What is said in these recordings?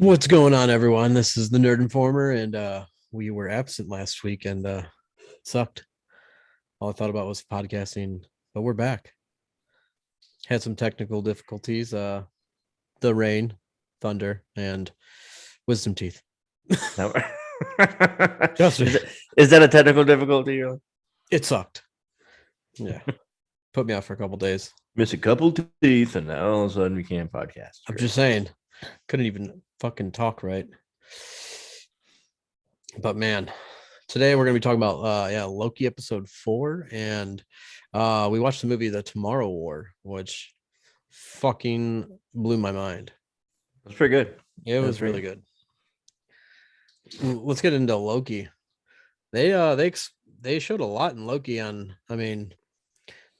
What's going on, everyone? This is the Nerd Informer, and we were absent last week, and it sucked. All I thought about was podcasting, but we're back. Had some technical difficulties, the rain, thunder, and wisdom teeth. No. Trust me, Is that a technical difficulty? it sucked. Yeah, put me out for a couple days. Miss a couple teeth, and now all of a sudden we can't podcast. I'm just saying, couldn't even fucking talk right. But man, today we're gonna be talking about Loki episode 4, and we watched the movie The Tomorrow War, which fucking blew my mind. That's pretty good. It was really good. Let's get into Loki. They showed a lot in Loki.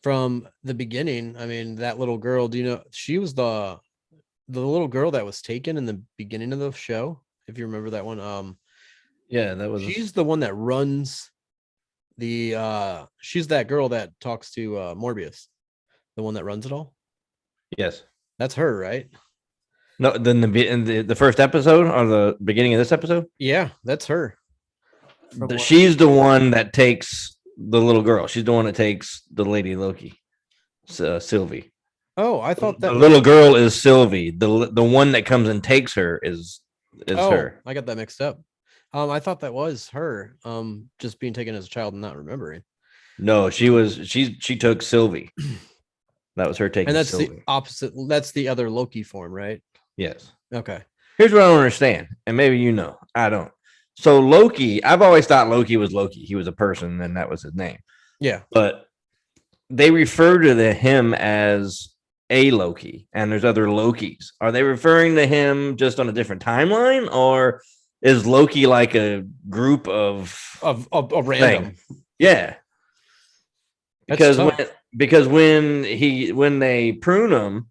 From the beginning. That little girl. Do you know she was the little girl that was taken in the beginning of the show? If you remember that one. Yeah, that was. She's the one that runs she's that girl that talks to Morbius, the one that runs it all. Yes, that's her, right? No, then in the first episode or the beginning of this episode. Yeah, that's her. She's the one that takes the little girl. She's the one that takes the lady Loki, Sylvie. Oh, I thought that the little girl is Sylvie. The one that comes and takes her is her. I got that mixed up. I thought that was her. Just being taken as a child and not remembering. No, she took Sylvie. That was her taking. And that's Sylvie. The opposite. That's the other Loki form, right? Yes. Okay. Here's what I don't understand, and maybe you know, I don't. So Loki, I've always thought Loki was Loki. He was a person, and that was his name. Yeah. But they refer to him as a Loki, and there's other Lokis. Are they referring to him just on a different timeline, or is Loki like a group of random? Yeah. Because when they prune him,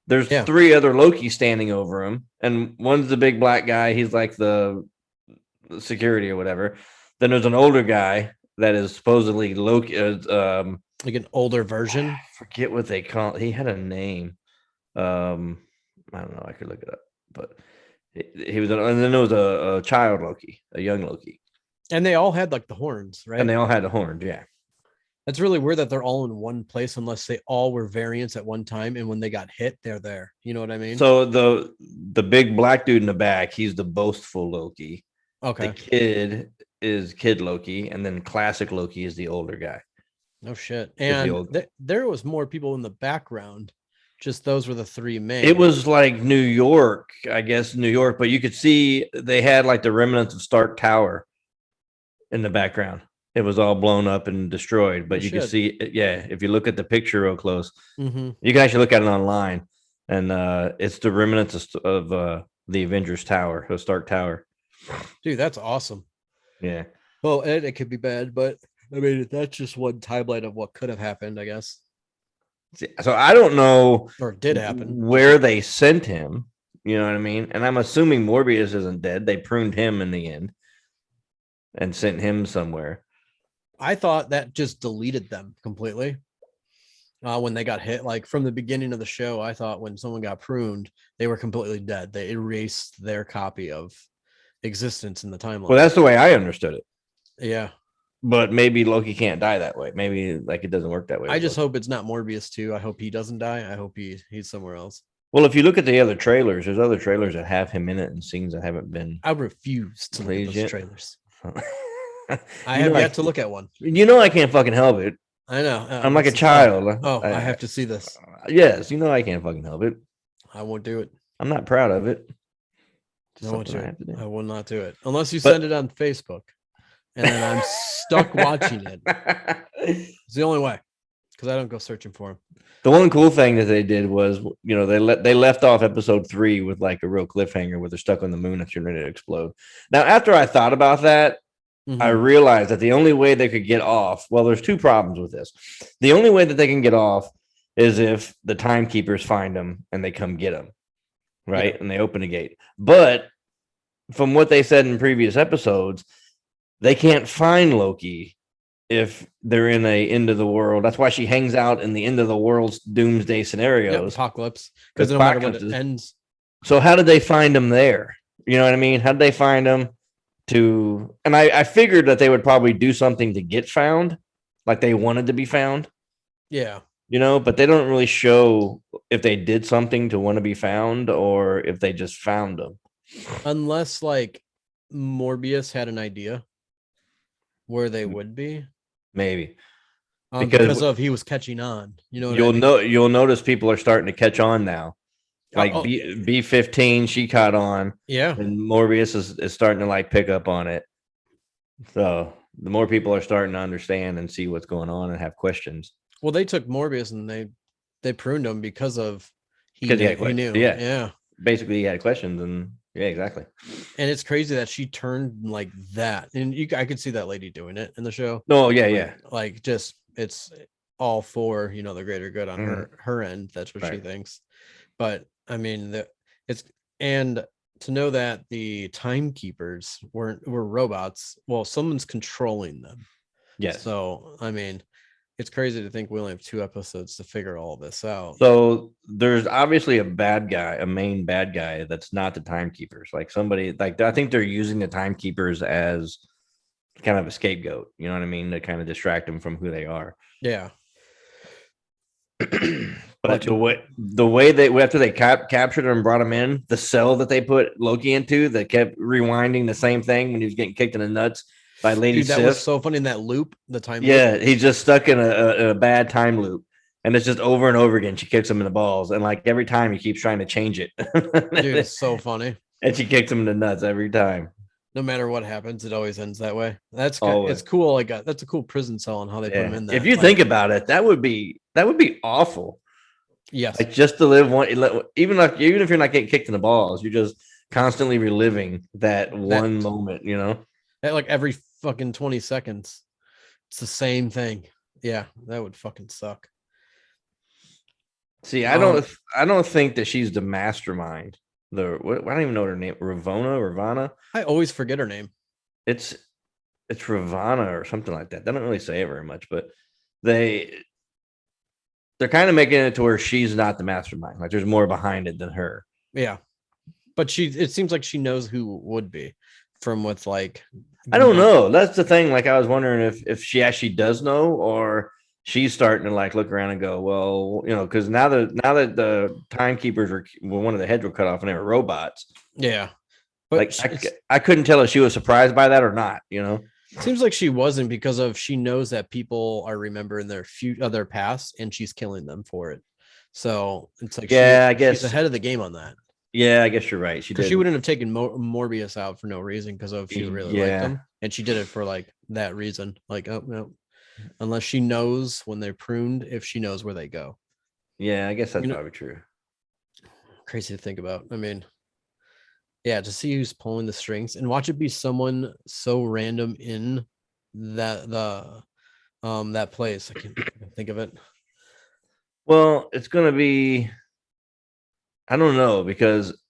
there's 3 other Loki standing over him, and one's the big black guy. He's like the security or whatever. Then there's an older guy that is supposedly Loki, like an older version. I forget what they call it. He had a name. I don't know. I could look it up, but he was. And then there was a child Loki, a young Loki, and they all had like the horns, right? And they all had the horns. Yeah. That's really weird that they're all in one place unless they all were variants at one time, and when they got hit, they're there. You know what I mean? So the big black dude in the back, he's the boastful Loki. Okay. The kid is Kid Loki, and then classic Loki is the older guy. No shit. And there was more people in the background. Just those were the 3 main. It was like New York, I guess New York, but you could see they had like the remnants of Stark Tower in the background. It was all blown up and destroyed, but you can see, if you look at the picture real close, you can actually look at it online, and it's the remnants of the Avengers Tower, the Stark Tower. Dude, that's awesome. Yeah. Well, and it could be bad, but I mean, that's just one timeline of what could have happened, I guess. So I don't know, or it did happen, where they sent him. You know what I mean? And I'm assuming Morbius isn't dead. They pruned him in the end and sent him somewhere. I thought that just deleted them completely when they got hit. Like from the beginning of the show, I thought when someone got pruned, they were completely dead. They erased their copy of existence in the timeline. Well, that's the way I understood it. Yeah. But maybe Loki can't die that way. Maybe like it doesn't work that way. I just hope it's not Morbius too. I hope he doesn't die. I hope he's somewhere else. Well, if you look at the other trailers, there's other trailers that have him in it and scenes that haven't been. I refuse to look at those trailers. I have yet to look at one. You know, I can't fucking help it. I know. I'm like a child. I have to see this. Yes, you know I can't fucking help it. I won't do it. I'm not proud of it. I will not do it unless you send it on Facebook, and then I'm stuck watching it. It's the only way, because I don't go searching for them. The one cool thing that they did was, they left off episode 3 with like a real cliffhanger where they're stuck on the moon that's ready to explode. Now, after I thought about that, I realized that the only way they could get off, well, there's 2 problems with this. The only way that they can get off is if the timekeepers find them and they come get them, right? Yeah. And they open the gate. But from what they said in previous episodes, they can't find Loki if they're in a end of the world. That's why she hangs out in the end of the world's doomsday scenarios. Apocalypse. Because no matter when it ends. So how did they find him there? You know what I mean? How'd they find him? And I figured that they would probably do something to get found, like they wanted to be found, Yeah. but they don't really show if they did something to want to be found or if they just found them. Unless like Morbius had an idea where they would be. Maybe. Because of he was catching on. You know what I mean? You'll notice people are starting to catch on now. Like B15, she caught on. Yeah. And Morbius is starting to like pick up on it. So the more people are starting to understand and see what's going on and have questions. Well, they took Morbius and they pruned him because he knew. Yeah. Basically, he had questions, and yeah, exactly. And it's crazy that she turned like that, and I could see that lady doing it in the show. No, yeah. Like just it's all for the greater good on her end. That's what she thinks. But I mean, and to know that the timekeepers were robots. Well, someone's controlling them. Yes. So I mean, it's crazy to think we only have 2 episodes to figure all this out. So there's obviously a main bad guy that's not the timekeepers. Like somebody, like I think they're using the timekeepers as kind of a scapegoat. You know what I mean? To kind of distract them from who they are. Yeah. But the way they after they captured him and brought him in, the cell that they put Loki into that kept rewinding the same thing when he was getting kicked in the nuts by Lady Sif. That was so funny in that loop, the time loop. Yeah, he's just stuck in a bad time loop. And it's just over and over again. She kicks him in the balls. And like every time he keeps trying to change it. Dude, it's so funny. And she kicks him in the nuts every time. No matter what happens, it always ends that way. It's cool. Like that's a cool prison cell and how they put him in there. If you think about it, that would be awful. Yes. Like just to live even if you're not getting kicked in the balls, you're just constantly reliving that one moment, Like every fucking 20 seconds. It's the same thing. Yeah, that would fucking suck. See, I don't think that she's the mastermind. I don't even know her name. Ravana. I always forget her name. It's Ravana or something like that. They don't really say it very much, but they're kind of making it to where she's not the mastermind. Like there's more behind it than her. Yeah, but it seems like she knows who would be from what's like. I don't know. That's the thing. Like I was wondering if she actually does know, or she's starting to like look around and go, well, because now that the timekeepers one of the heads were cut off and they were robots. Yeah, but like I couldn't tell if she was surprised by that or not. Seems like she wasn't because she knows that people are remembering their past and she's killing them for it. So it's like I guess she's ahead of the game on that. Yeah, I guess you're right. She wouldn't have taken Morbius out for no reason because she really liked him, and she did it for like that reason. Like, oh no. Unless she knows when they're pruned, if she knows where they go. Yeah, I guess that's probably true. Crazy to think about. I mean, yeah, to see who's pulling the strings and watch it be someone so random in that place. I can't think of it. Well, it's gonna be. I don't know because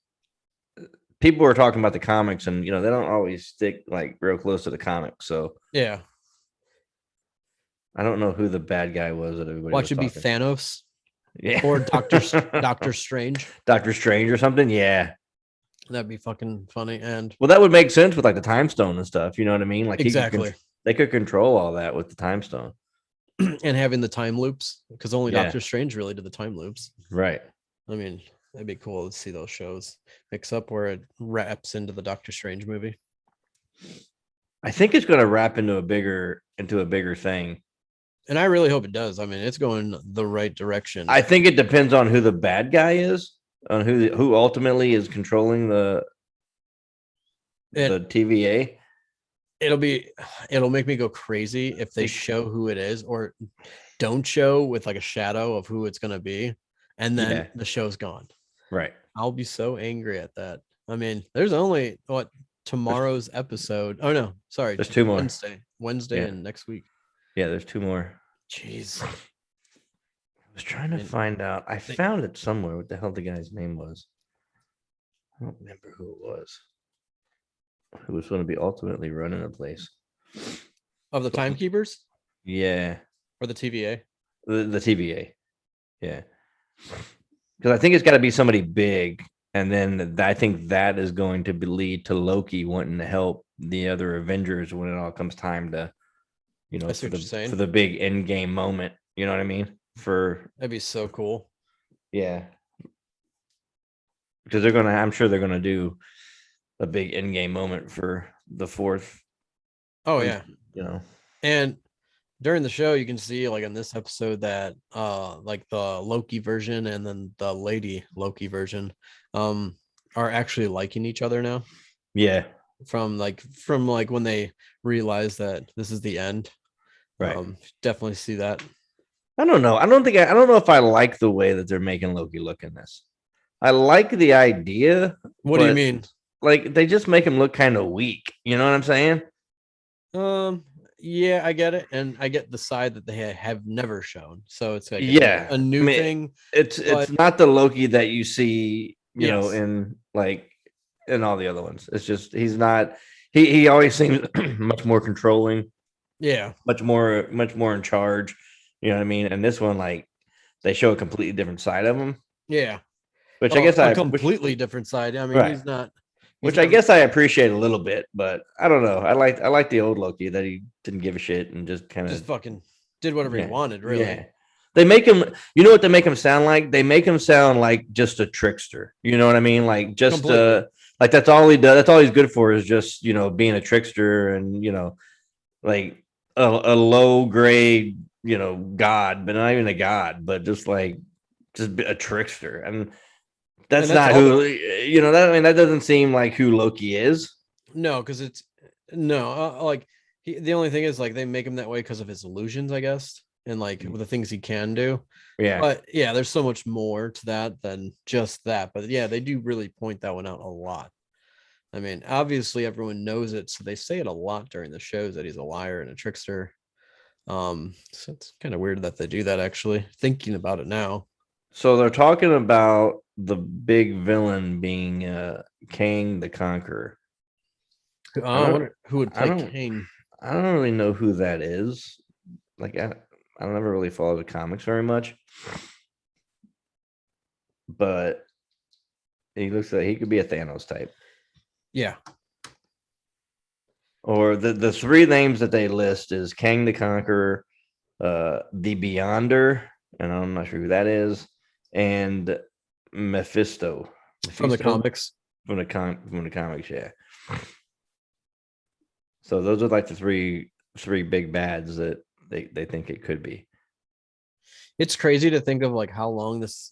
people were talking about the comics, and they don't always stick like real close to the comics. So yeah. I don't know who the bad guy was that everybody watch it be Thanos, or Doctor Strange, Doctor Strange or something. Yeah, that'd be fucking funny. And well, that would make sense with like the time stone and stuff. You know what I mean? Like exactly, they could control all that with the time stone and having the time loops because only Doctor Strange really did the time loops. Right. I mean, that'd be cool to see those shows mix up where it wraps into the Doctor Strange movie. I think it's going to wrap into a bigger thing. And I really hope it does. I mean, it's going the right direction. I think it depends on who the bad guy is, on who ultimately is controlling the TVA. It'll make me go crazy if they show who it is or don't show with like a shadow of who it's going to be. And then the show's gone. Right. I'll be so angry at that. I mean, there's only tomorrow's episode. Oh no, sorry. There's 2 more. Wednesday and next week. Yeah, there's 2 more. Jeez. I was trying to find out. I found it somewhere. What the hell the guy's name was? I don't remember who it was. Who was going to be ultimately running the place. Of the timekeepers? Yeah. Or the TVA? The TVA. Yeah. Because I think it's got to be somebody big. And then I think that is going to lead to Loki wanting to help the other Avengers when it all comes time to, I see what you're for saying. the big end game moment. You know what I mean? That'd be so cool. Yeah, because I'm sure they're gonna do a big end game moment for the fourth. Oh Or, yeah. you know, And during the show, you can see like in this episode that like the Loki version and then the lady Loki version um are actually liking each other now yeah, from when they realize that this is the end. right. Definitely see that. I don't know. I don't know if I like the way that they're making Loki look in this. I like the idea, What do you but mean? like they just make him look kind of weak. You know what I'm saying? Um, yeah, I get it, and I get the side that they have never shown. So it's like Yeah. a I new mean, thing. it's But not the Loki that you see, yes, in like in all the other ones. It's just he's not he always seems much more controlling, yeah, much more in charge. You know what I mean? And this one, like, they show a completely different side of him, yeah. which I Oh, guess a which completely different side. I mean, right. he's not. He's Which I never guess I appreciate a little bit, but I don't know. I like the old Loki that he didn't give a shit and just kind just of fucking did whatever he yeah wanted, really. yeah. They make him. You know what they make him sound like? They make him sound like just a trickster. You know what I mean? Like just Completely. like that's all he does. That's all he's good for is just being a trickster and like a low grade god, but not even a god, but just like just a trickster. And And that's that's not all who that. I mean, that doesn't seem like who Loki is. no, because it's no, like the only thing is like they make him that way because of his illusions, I guess, and like the things he can do. Yeah. But yeah, there's so much more to that than just that. But yeah, they do really point that one out a lot. I mean, obviously everyone knows it, so they say it a lot during the shows that he's a liar and a trickster. So it's kind of weird that they do that actually, thinking about it now. So they're talking about the big villain being Kang the Conqueror. I I don't, wonder who would I play don't, Kane. I don't really know who that is. Like I never really followed the comics very much, but he looks like he could be a Thanos type. Yeah. Or the three names that they list is Kang the Conqueror, the Beyonder, and I'm not sure who that is, and Mephisto. From the Mephisto comics. from the comics, yeah. So those are like the three big bads that they think it could be. It's crazy to think of like how long this,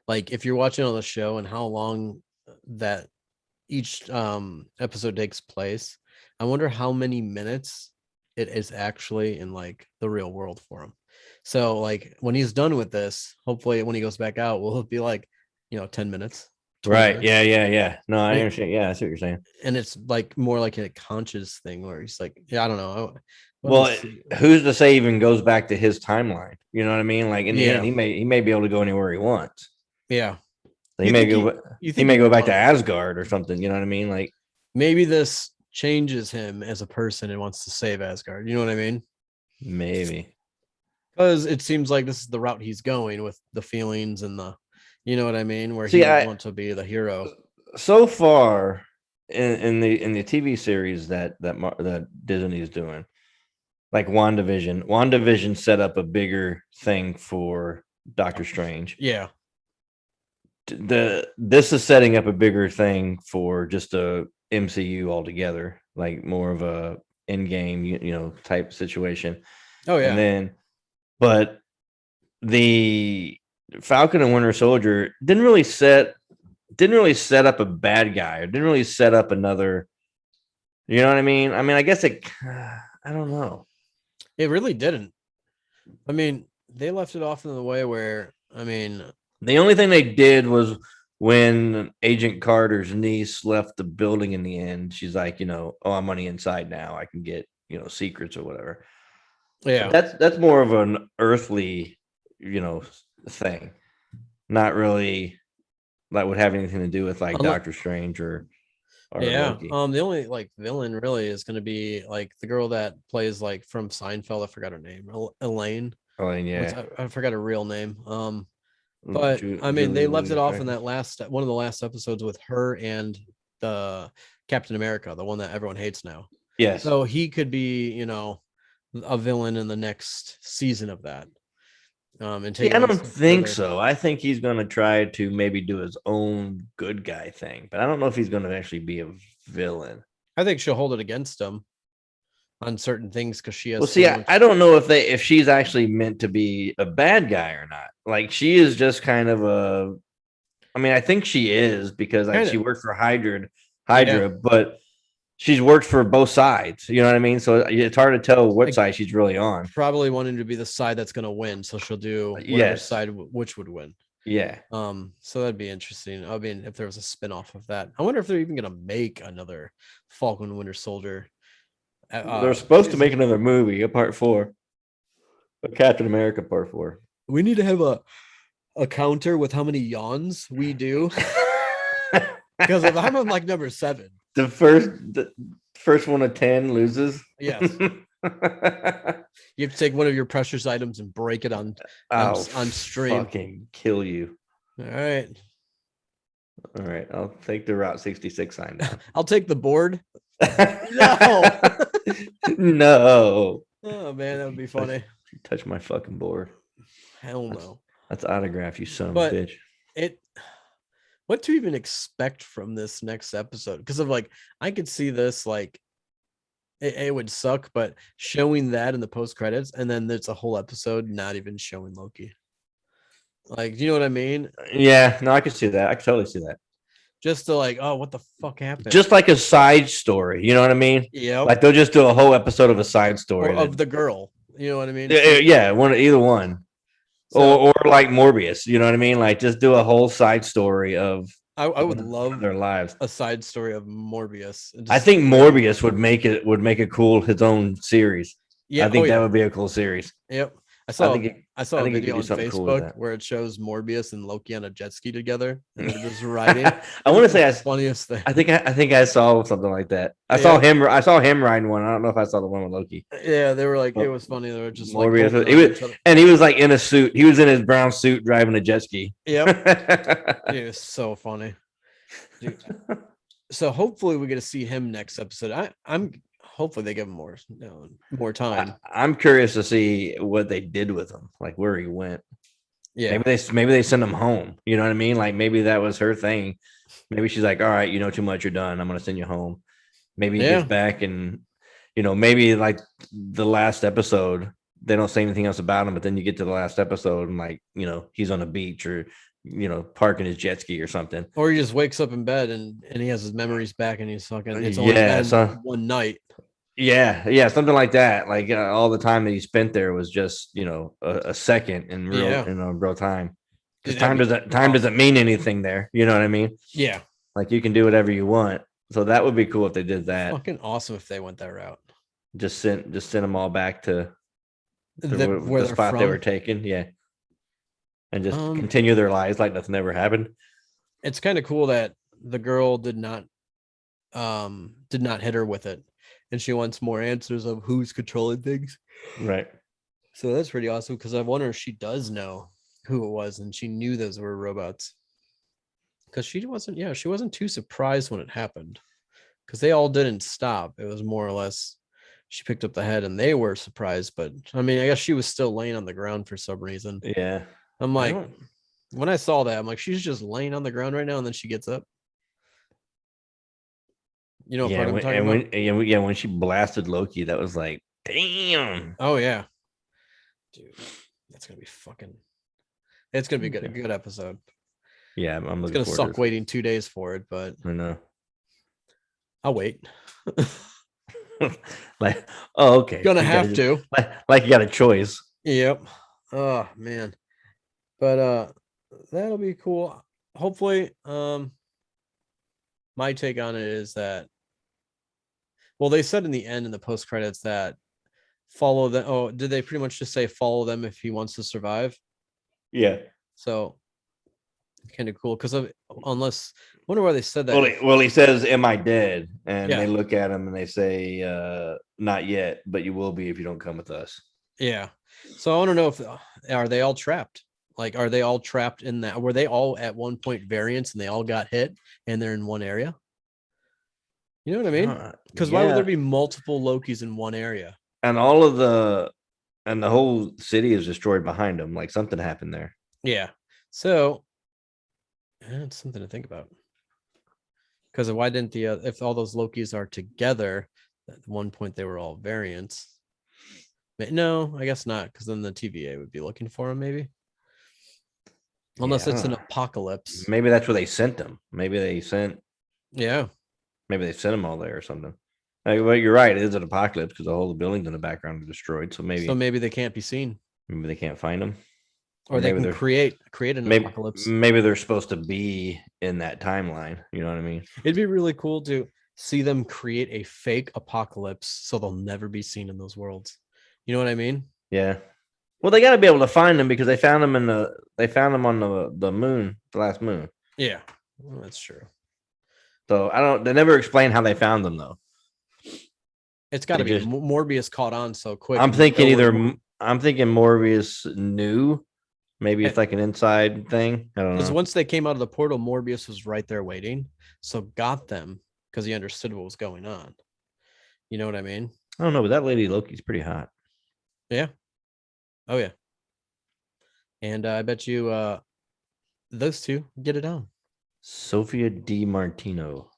like if you're watching on the show and how long that each episode takes place. I wonder how many minutes it is actually in like the real world for him. So like when he's done with this, hopefully when he goes back out, will it be like 10 minutes, 20 Right. minutes? Yeah. Yeah. Yeah. No, I And, understand. Yeah, I see what you're saying. and it's like more like a conscious thing where he's like, yeah, I don't know. Let me Well, see. who's to say even goes back to his timeline? You know what I mean? Like in the end, Yeah. he may be able to go anywhere he wants. Yeah. He You may think go you he think may he go back to might. Asgard or something. You know what I mean? Like Maybe this changes him as a person and wants to save Asgard. You know what I mean? maybe. Because it seems like this is the route he's going with the feelings and you know what I mean, where he See, would I want to be the hero. so far in the TV series that Disney is doing, like WandaVision set up a bigger thing for Doctor Strange. Yeah. This is setting up a bigger thing for just a MCU altogether, like more of a end game, type situation. Oh And yeah. then, but the Falcon and Winter Soldier didn't really set up a bad guy, or didn't really set up another. You know what I mean? I mean, I guess it. I don't know. It really didn't. I mean, they left it off in the way where I mean, The only thing they did was when Agent Carter's niece left the building in the end, she's like, oh, I'm on the inside now. I can get, secrets or whatever. But yeah. that's more of an earthly, thing. Not really that would have anything to do with like Unle- Doctor Strange or yeah. Loki. The only like villain really is gonna be like the girl that plays like from Seinfeld. I forgot her name. Elaine. Oh, and What's yeah. I forgot her real name. But I mean, they Julie left it Louis off in Dreyfus. that one of the last episodes with her and the Captain America, the one that everyone hates now. Yes. So he could be, a villain in the next season of that. And take I it one don't step think further. so. I think he's going to try to maybe do his own good guy thing, but I don't know if he's going to actually be a villain. I think she'll hold it against him on certain things because she has. Well, see, I don't know if she's actually meant to be a bad guy or not. Like she is just kind of a. I mean, I think she is because like she worked for Hydra, but she's worked for both sides. You know what I mean? So it's hard to tell what side she's really on. Probably wanting to be the side that's going to win, so she'll do whatever side which would win. Yeah. So that'd be interesting. I mean, if there was a spinoff of that, I wonder if they're even going to make another Falcon Winter Soldier. They're supposed to make another movie, a part 4, a Captain America part 4. We need to have a counter with how many yawns we do. Because if I'm on like number 7, the first one of 10 loses. Yes. You have to take one of your precious items and break it on stream. Fucking kill you. All right. I'll take the Route 66 sign down. I'll take the board. No. No. Oh man, that would be funny. Touch my fucking board. Hell no. That's autograph, you son of a bitch. What to even expect from this next episode? Because of like, I could see this like it would suck, but showing that in the post credits, and then there's a whole episode not even showing Loki. Like, do you know what I mean? Yeah, no, I can see that. I can totally see that. Just to like, oh, what the fuck happened? Just like a side story, you know what I mean? Yeah. Like they'll just do a whole episode of a side story of the girl. You know what I mean? Yeah, either one. So, or like Morbius, you know what I mean? Like just do a whole side story of I would love their lives. A side story of Morbius. I think Morbius would make it cool, his own series. Yeah, I think that would be a cool series. Yep. I saw a video on Facebook cool where it shows Morbius and Loki on a jet ski together, and they're just riding. I want to say that's funniest thing. I think I saw something like that. I saw him riding one. I don't know if I saw the one with Loki. Yeah, they were like, it was funny. They were just Morbius. He was like in a suit. He was in his brown suit driving a jet ski. Yep. It was so funny. Dude. So hopefully we get to see him next episode. I'm hopefully they give him more time. I'm curious to see what they did with him, like where he went. Yeah, maybe they send him home. You know what I mean? Like maybe that was her thing. Maybe she's like, all right, you know too much, you're done. I'm gonna send you home. Maybe he gets back and maybe like the last episode, they don't say anything else about him, but then you get to the last episode and like, he's on a beach or parking his jet ski or something. Or he just wakes up in bed and he has his memories back and he's fucking it's only one night. Yeah, something like that. Like all the time that he spent there was just a second in real time. Because time doesn't mean anything there. You know what I mean? Yeah. Like you can do whatever you want. So that would be cool if they did that. Fucking awesome if they went that route. Just send them all back to the spot they were taking. Yeah. And just continue their lives like nothing ever happened. It's kind of cool that the girl did not hit her with it. And she wants more answers of who's controlling things. Right. So that's pretty awesome because I wonder if she does know who it was and she knew those were robots. Because she wasn't too surprised when it happened. Because they all didn't stop. It was more or less she picked up the head and they were surprised. But I mean, I guess she was still laying on the ground for some reason. Yeah. I'm like, when I saw that, I'm like, she's just laying on the ground right now and then she gets up. You know what I'm talking about? When she blasted Loki, that was like, damn. Oh yeah, dude, that's gonna be it's gonna be a good episode. Yeah, I'm looking. It's gonna suck waiting 2 days for it, but I know. I'll wait. Like, oh, okay. Gonna have to. Like you got a choice. Yep. Oh man, but that'll be cool. Hopefully, my take on it is that. Well, they said in the end in the post credits that follow them. Oh, did they pretty much just say follow them if he wants to survive? Yeah. So kind of cool because unless I wonder why they said that. Well, he says, "Am I dead?" And they look at him and they say, "Not yet, but you will be if you don't come with us." Yeah. So I want to know if are they all trapped Like, are they all trapped in that? Were they all at one point variants and they all got hit and they're in one area? You know what I mean? Because why would there Yeah, be multiple Lokis in one area? and all of the whole city is destroyed behind them. Like something happened there. Yeah. So it's something to think about. Because why didn't if all those Lokis are together, at one point they were all variants. No, I guess not, because then the TVA would be looking for them, maybe. Unless Yeah, I it's don't an know. apocalypse. Maybe that's where they sent them. Yeah. Maybe they sent them all there or something. Like, well, you're right. It is an apocalypse because all the buildings in the background are destroyed. So Maybe they can't be seen. maybe they can't find them, Or they can create an apocalypse. maybe they're supposed to be in that timeline. You know what I mean? It'd be really cool to see them create a fake apocalypse so they'll never be seen in those worlds. You know what I mean? Yeah. Well, they got to be able to find them because they found them on the moon, the last moon. Yeah, well, that's true. So I don't. They never explain how they found them though. It's got to They be just- Morbius caught on so quick. I'm and we thinking know where- I'm thinking Morbius knew. Maybe it's like an inside thing. I don't because know. once they came out of the portal, Morbius was right there waiting, so got them because he understood what was going on. You know what I mean? I don't know, but that lady Loki's pretty hot. Yeah. Oh yeah. And I bet you those two get it on. Sophia Di Martino.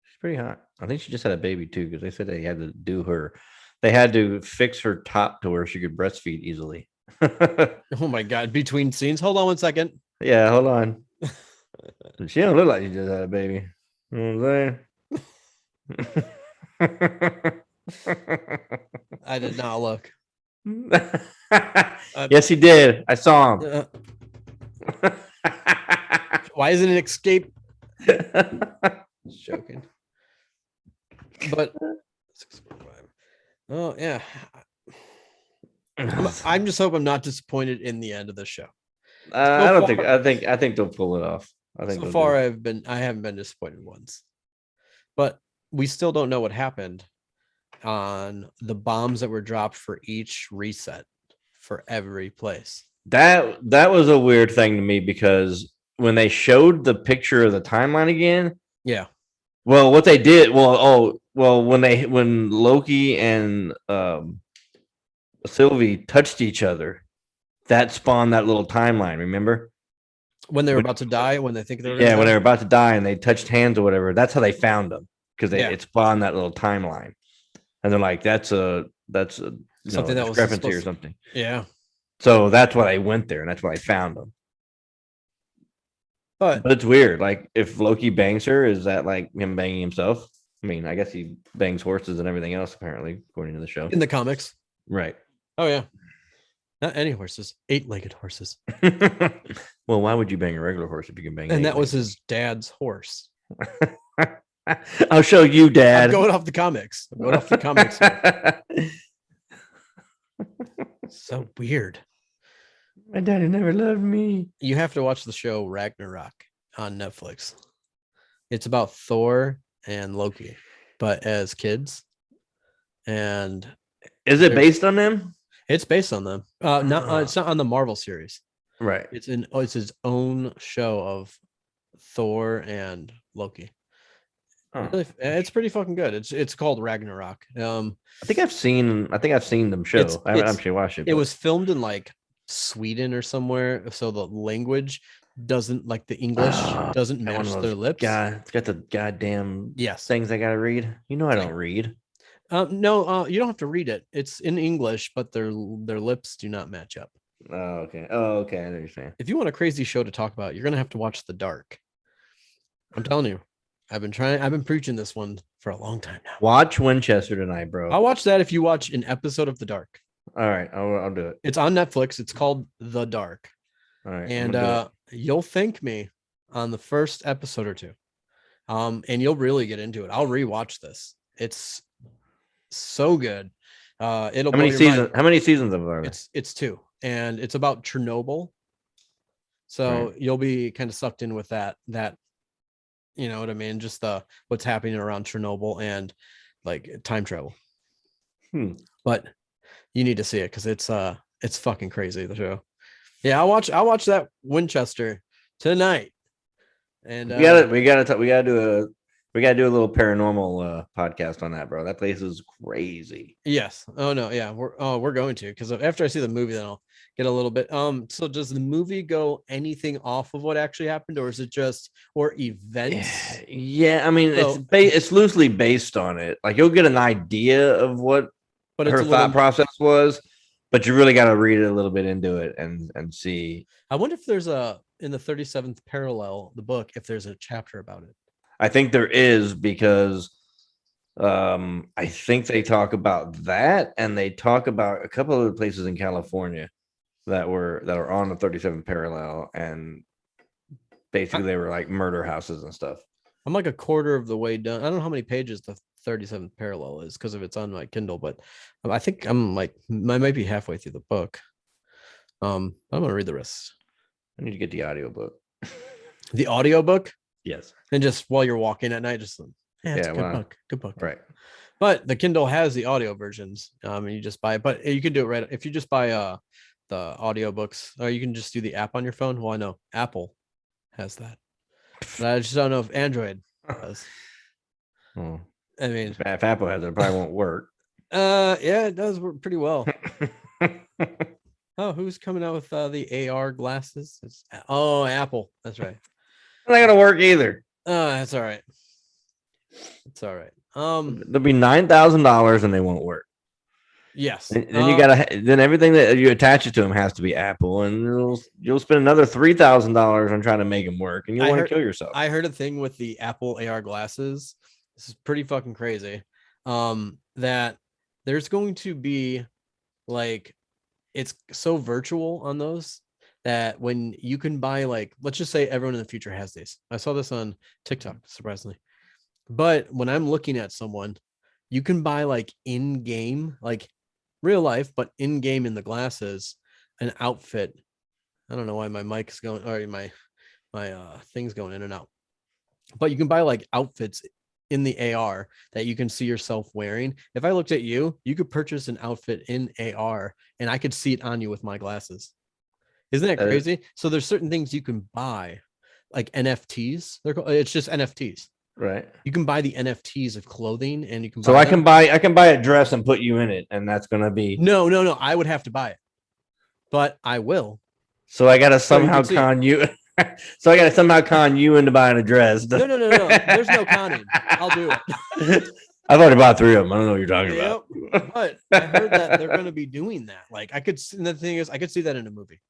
She's pretty hot. I think she just had a baby too, because they said they had to do her. They had to fix her top to where she could breastfeed easily. Oh my god! Between scenes, hold on one second. Yeah, hold on. She don't look like she just had a baby. You know what I'm saying? I did not look. Yes, he did. I saw him. Why isn't it escape? Just joking. But oh yeah, I'm just hope I'm not disappointed in the end of the show. I don't think. I think they'll pull it off. I think so far I haven't been disappointed once, but we still don't know what happened on the bombs that were dropped for each reset for every place. that was a weird thing to me because when they showed the picture of the timeline again, Yeah, well, what they did, when Loki and Sylvie touched each other, that spawned that little timeline. Remember? when they were about to die, when they think they were Yeah, die? when they were about to die and they touched hands or whatever. That's how they found them because Yeah. it spawned that little timeline, and they're like, "That's a Something that was discrepancy or supposed- something." Yeah, So that's why they went there, and that's why they found them. but But it's weird. Like, if Loki bangs her, is that like him banging himself? I mean, I guess he bangs horses and everything else, apparently, according to the show. in the comics, Right. oh yeah, not any horses, 8-legged horses, Well, why would you bang a regular horse if you can bang? and that was his dad's horse. I'll show you, Dad. I'm going off the comics. I'm going off the comics here. So weird. My daddy never loved me. You have to watch the show Ragnarok on Netflix. It's about Thor and Loki, but as kids. And Is it based on them? it's based on them. It's not on the Marvel series. Right. It's his own show of Thor and Loki. Huh. Really, it's pretty fucking good. It's called Ragnarok. I think I've seen them show. I haven't actually watched it. It was filmed in like Sweden or somewhere, so the language doesn't, like the English doesn't match their lips. God, it's got the goddamn Yes. things I gotta read. You know I don't read. No, you don't have to read it. It's in English, but their lips do not match up. Oh, okay. Oh, okay. I understand. If you want a crazy show to talk about, you're gonna have to watch The Dark. I'm telling you, I've been preaching this one for a long time now. Watch Winchester tonight, bro. I'll watch that if you watch an episode of The Dark. All right, I'll do it. It's on Netflix. It's called The Dark. All right, And you'll thank me on the first episode or two. And you'll really get into it. I'll rewatch this. It's so good. It'll how many seasons? How many seasons of it are there? It's 2, and it's about Chernobyl. So you'll be kind of sucked in with that. You know what I mean? Just what's happening around Chernobyl and like time travel. But you need to see it because it's fucking crazy, the show. Yeah, I'll watch that Winchester tonight. And we gotta do a little paranormal podcast on that, bro. That place is crazy. yes. Oh no, yeah, we're going to, because after I see the movie, then I'll get a little bit. So does the movie go anything off of what actually happened, or is it just or events? Yeah, I mean So, it's loosely based on it. Like you'll get an idea of what but it's her a thought little. process was, but you really got to read it a little bit into it and see. I wonder if there's a in the 37th parallel, the book, if there's a chapter about it. I think there is because I think they talk about that and they talk about a couple other places in California that are on the 37th parallel and basically they were like murder houses and stuff. I'm like a quarter of the way done. I don't know how many pages the 37th parallel is because of it's on my Kindle, but I think I'm like I might be halfway through the book. I'm gonna read the rest. I need to get the audiobook. The audiobook, Yes. and just while you're walking at night, just it's Yeah, a good wow. book. Good book. Right. But the Kindle has the audio versions. And you just buy it, but you can do it right if you just buy the audiobooks, or you can just do the app on your phone. Well, I know Apple has that. But I just don't know if Android does. Oh, I mean, if Apple has it, it probably won't work. Yeah, it does work pretty well. Oh, who's coming out with the AR glasses? Apple. That's right. It's not gonna work either. That's all right. It's all right. There'll be $9,000 and they won't work. Yes. Then you gotta then everything that you attach it to them has to be Apple, and you'll spend another $3,000 on trying to make them work, and you'll want to kill yourself. I heard a thing with the Apple AR glasses. This is pretty fucking crazy. That there's going to be like it's so virtual on those that when you can buy, like, let's just say everyone in the future has these. I saw this on TikTok, surprisingly. But when I'm looking at someone, you can buy like in game, like real life, but in game in the glasses, an outfit. I don't know why my mic is going, or my thing's going in and out. But you can buy like outfits in the AR that you can see yourself wearing. If I looked at you, you could purchase an outfit in AR and I could see it on you with my glasses. Isn't that crazy? So there's certain things you can buy, like NFTs. It's just NFTs. Right. You can buy the NFTs of clothing, and you can. So I can buy a dress and put you in it, and that's gonna be no. I would have to buy it, but I will. So I gotta somehow con you. So I gotta somehow con you into buying a dress. No. There's no conning. I'll do it. I've already bought 3 of them. I don't know what you're talking about. But I heard that they're going to be doing that. Like I could. And the thing is, I could see that in a movie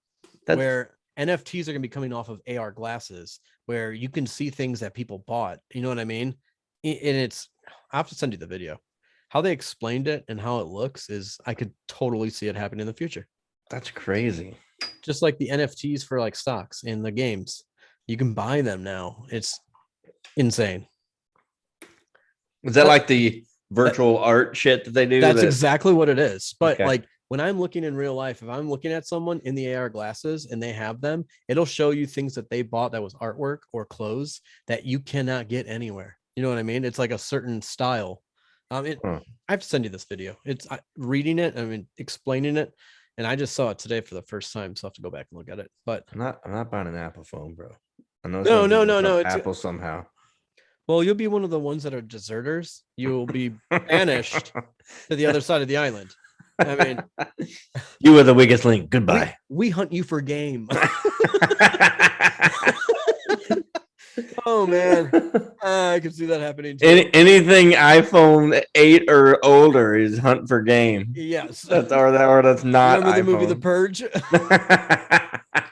where NFTs are going to be coming off of AR glasses, where you can see things that people bought. You know what I mean? And it's. I have to send you the video. How they explained it and how it looks is, I could totally see it happening in the future. That's crazy. Just like the NFTs for like stocks in the games, you can buy them now. It's insane. Is that like the virtual art shit that they do? That's exactly what it is. But Okay. like when I'm looking in real life, if I'm looking at someone in the AR glasses and they have them, it'll show you things that they bought that was artwork or clothes that you cannot get anywhere. You know what I mean? It's like a certain style. I have to send you this video. It's reading it, I mean, explaining it. And I just saw it today for the first time, so I have to go back and look at it. But I'm not buying an Apple phone, bro. I know. No. It's Apple somehow. Well, you'll be one of the ones that are deserters. You'll be banished to the other side of the island. I mean, you were the weakest link. Goodbye. We hunt you for game. Oh man, I can see that happening too. Anything iPhone 8 or older is hunt for game. Yes, that's not. Remember the iPhone. movie The Purge?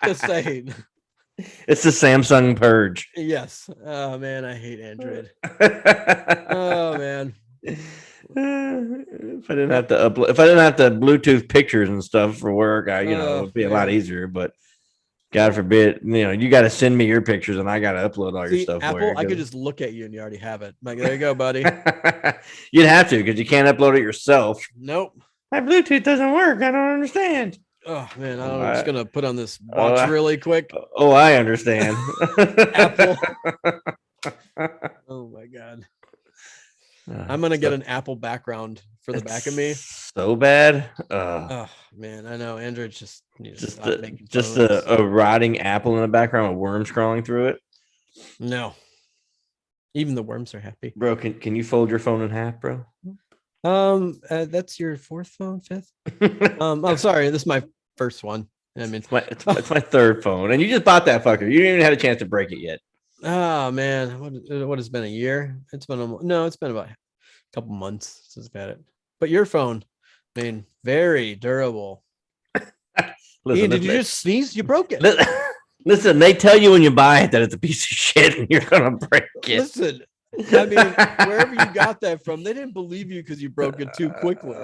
Just saying. It's the Samsung Purge. Yes. Oh man, I hate Android. Oh man. If I didn't have to Bluetooth pictures and stuff for work, it would be a lot easier. But God forbid, you got to send me your pictures and I got to upload all your stuff. Apple, I could just look at you and you already have it. Like, there you go, buddy. You'd have to, because you can't upload it yourself. Nope. My Bluetooth doesn't work. I don't understand. Oh man, I'm just gonna put on this watch really quick. Oh, I understand. Apple. Oh my God. I'm gonna get an Apple background for the back of me. So bad. Oh man, I know Android's just You need to Just stop making just phones. a rotting apple in the background with worms crawling through it. No, even the worms are happy. Bro, can you fold your phone in half, bro? That's your fourth phone, fifth. I'm sorry, this is my first one. I mean, it's my third phone, and you just bought that fucker. You didn't even have a chance to break it yet. oh man, what has been a year? It's been it's been about a couple months since I've had it. But your phone, I mean, very durable. Listen, Ian, did you just sneeze? You broke it. Listen, they tell you when you buy it that it's a piece of shit and you're gonna break it. Listen, I mean, wherever you got that from, they didn't believe you because you broke it too quickly.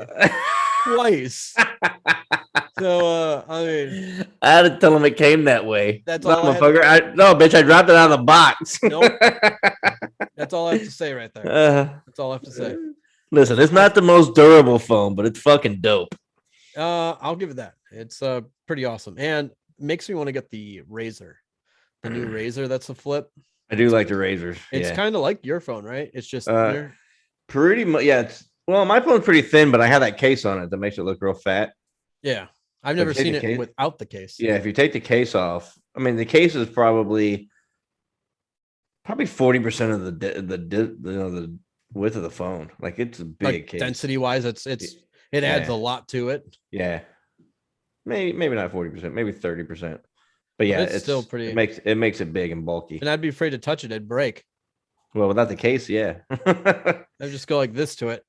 Twice. So I mean, I had to tell them it came that way. That's no, all I had motherfucker. No, bitch, I dropped it out of the box. Nope. That's all I have to say right there. That's all I have to say. Listen, it's not the most durable phone, but it's fucking dope. I'll give it that. It's pretty awesome, and makes me want to get the Razor, the new Razor. That's a flip. I do like the Razors. It's kind of like your phone, right? It's just pretty much. Yeah. Well, my phone's pretty thin, but I have that case on it that makes it look real fat. Yeah, I've never seen it without the case. Yeah, if you take the case off, I mean, the case is probably 40% of the width of the phone. Like it's a big case. Density wise, it adds a lot to it. Yeah, maybe not 40%, maybe 30%. But yeah, it's still pretty. It makes it big and bulky. And I'd be afraid to touch it; it'd break. Well, without the case, yeah. I'd just go like this to it